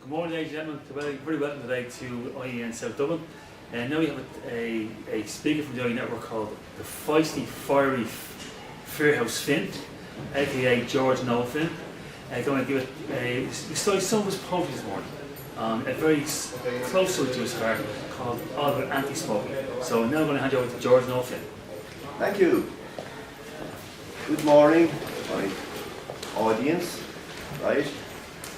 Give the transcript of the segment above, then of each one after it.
Good morning, ladies and gentlemen. Very welcome today to IEN South Dublin. And now we have a speaker from the IE network called the Feisty, Fiery, Fearhouse Finn, aka George Noel Finn. Going to give it some of his poetry this morning, a very close to his heart, called All About Anti-Smoking. So now I'm going to hand you over to George Noel Finn. Thank you. Good morning, my audience. Right,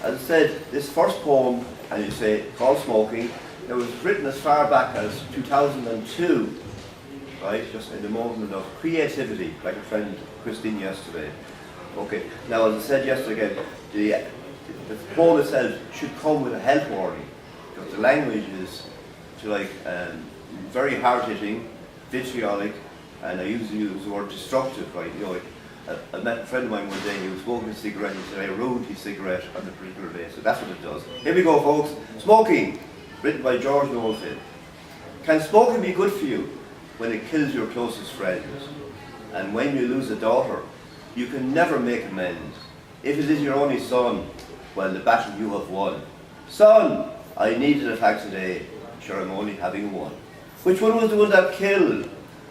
as I said, this first poem, as you say, called Smoking, it was written as far back as 2002. Right, just in the moment of creativity, like a friend Christine yesterday. Okay, now as I said yesterday, the poem itself should come with a health warning, because the language is very hard-hitting, vitriolic, and I usually use the word destructive. Right, you know, I met a friend of mine one day. He was smoking a cigarette. He said, "I ruined his cigarette on a particular day." So that's what it does. Here we go, folks. Smoking, written by George Noel Finn. Can smoking be good for you when it kills your closest friends? And when you lose a daughter, you can never make amends. If it is your only son, well, the battle you have won. Son, I needed a fact today. Sure, I'm only having one. Which one was the one that killed?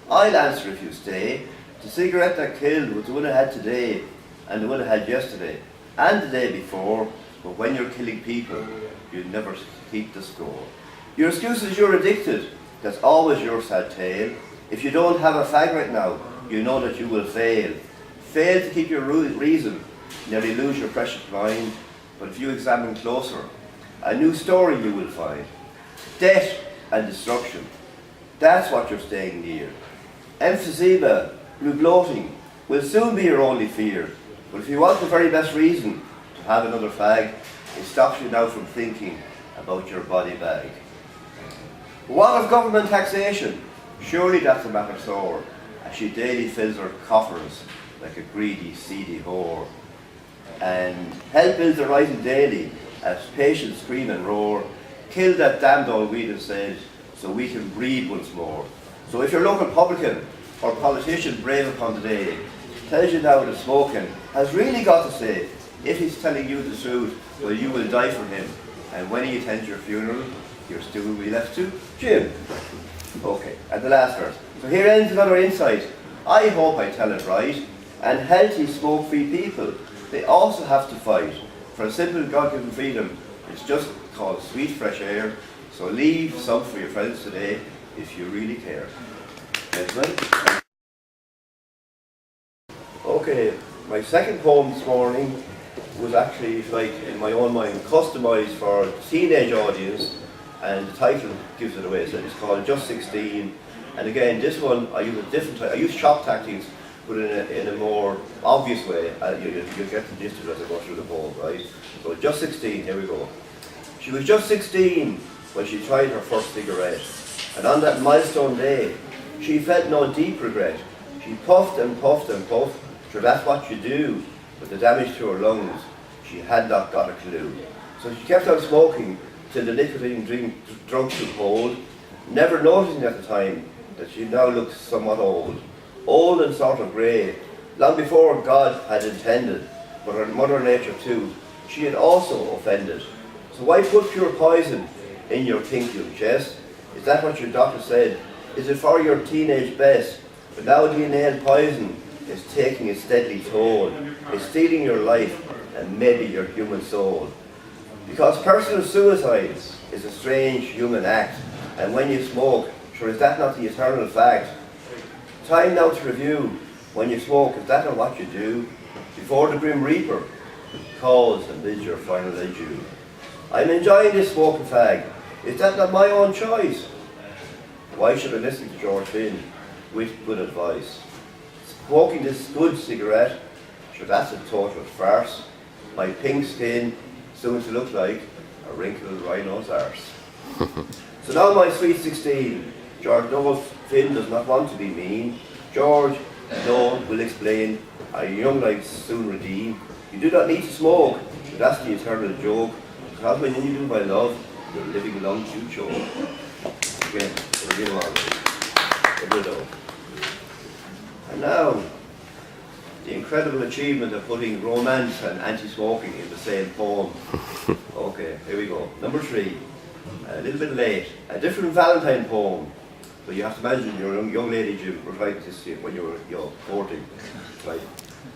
I'll answer if you stay. The cigarette that killed was the one I had today, and the one I had yesterday, and the day before. But when you're killing people, you never keep the score. Your excuse is you're addicted. That's always your sad tale. If you don't have a fag right now, you know that you will fail. Fail to keep your reason, nearly lose your precious mind. But if you examine closer, a new story you will find. Death and destruction. That's what you're staying near. Emphysema, blue bloating, will soon be your only fear. But if you want the very best reason to have another fag, it stops you now from thinking about your body bag. What of government taxation? Surely that's a matter sore, as she daily fills her coffers like a greedy, seedy whore. And health bills are rising daily as patients scream and roar. Kill that damned old weed instead, so we can breathe once more. So if your local publican or politician brave upon the day tells you now that smoking has really got to say, if he's telling you the truth, well, you will die for him. And when he attends your funeral, your stool will be left to Jim. Okay, and the last verse. So here ends another insight. I hope I tell it right. And healthy, smoke-free people, they also have to fight for a simple God-given freedom. It's just called sweet fresh air. So leave some for your friends today if you really care. Gentlemen. Okay, my second poem this morning was actually, like in my own mind, customized for a teenage audience, and the title gives it away. So it's called Just 16. And again, this one I use a different type. I use shock tactics, but in a more obvious way. You'll get the gist of it as I go through the poem, right? So Just 16. Here we go. She was just 16 when she tried her first cigarette, and on that milestone day, she felt no deep regret. She puffed and puffed and puffed, sure that's what you do, but the damage to her lungs, she had not got a clue. So she kept on smoking till the nicotine drug took hold, never noticing at the time that she now looked somewhat old and sort of grey, long before God had intended, but her mother nature too, she had also offended. So why put pure poison in your pink young chest? Is that what your doctor said? Is it for your teenage best? But now the inhaled poison is taking its deadly toll. It's stealing your life and maybe your human soul. Because personal suicide is a strange human act. And when you smoke, sure is that not the eternal fact? Time now to review. When you smoke, is that not what you do? Before the grim reaper calls and bids your final adieu. I'm enjoying this smoking fag. Is that not my own choice? Why should I listen to George Finn with good advice? Smoking this good cigarette, sure that's a total farce. My pink skin soon to look like a wrinkled rhino's arse. So now my sweet 16, George Noel Finn does not want to be mean. George Noel will explain, our young lives soon redeem. You do not need to smoke, but that's the eternal joke. Because when you do my love, your living lungs you choke. Again, we'll give on. And now, the incredible achievement of putting romance and anti-smoking in the same poem. Okay, here we go. Number 3, a little bit late, a different Valentine poem. So you have to imagine you're a young lady, Jim, was writing this when you were 40. Right.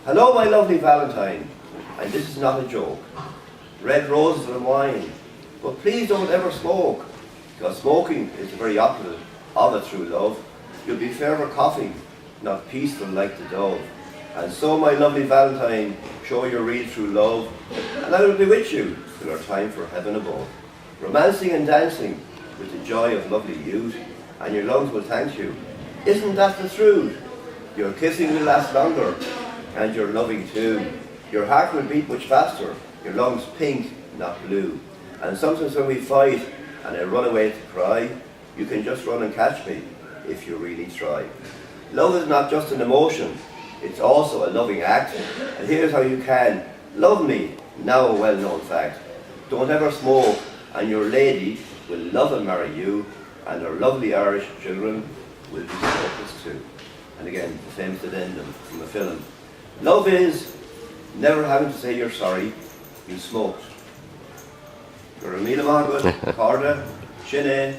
Hello, my lovely Valentine, and this is not a joke. Red roses and wine, but please don't ever smoke, because smoking is the very opposite of a true love. You'll be forever coughing, not peaceful like the dove. And so, my lovely Valentine, show your real true love, and I will be with you till our time for heaven above. Romancing and dancing with the joy of lovely youth, and your lungs will thank you. Isn't that the truth? Your kissing will last longer, and your loving too. Your heart will beat much faster, your lungs pink, not blue. And sometimes when we fight, and I run away to cry, you can just run and catch me, if you really try. Love is not just an emotion, it's also a loving act. And here's how you can love me, now a well-known fact. Don't ever smoke, and your lady will love and marry you, and her lovely Irish children will be smokers too. And again, the famous addendum from the film. Love is never having to say you're sorry, you smoked. You're a Mila Margaret, Corda, Shinne,